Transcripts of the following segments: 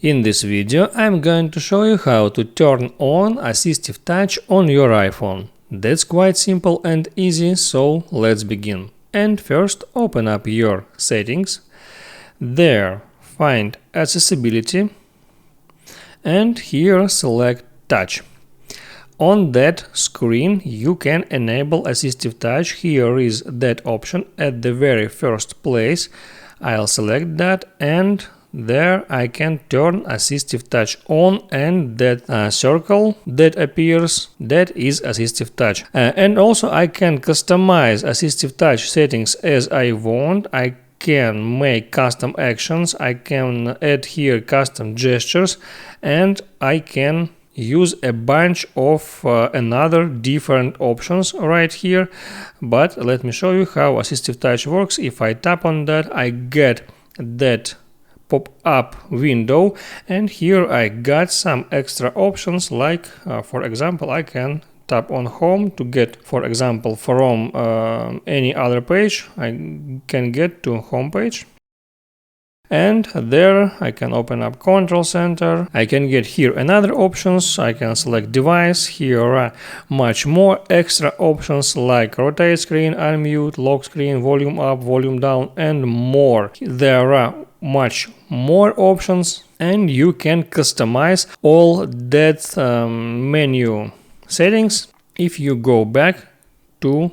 In this video, I'm going to show you how to turn on Assistive Touch on your iPhone. That's quite simple and easy, so let's begin. And first, open up your settings. There, find Accessibility, and here select Touch. On that screen, you can enable Assistive Touch. Here is that option at the very first place. I'll select that, and there I can turn Assistive Touch on, and that circle that appears, that is Assistive Touch. And also I can customize Assistive Touch settings as I want. I can make custom actions, I can add here custom gestures, and I can use a bunch of another different options right here. But let me show you how Assistive Touch works. If I tap on that, I get that pop-up window, and here I got some extra options, like for example, I can tap on home to get, for example, from any other page. I can get to home page, and there I can open up Control Center. I can get here another options. I can select device. Here are much more extra options like rotate screen, unmute, lock screen, volume up, volume down, and more. There are much more options, and you can customize all that menu settings. If you go back to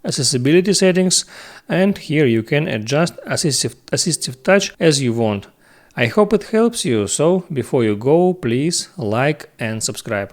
accessibility settings, and here you can adjust assistive touch as you want. I hope it helps you, so before you go, please like and subscribe.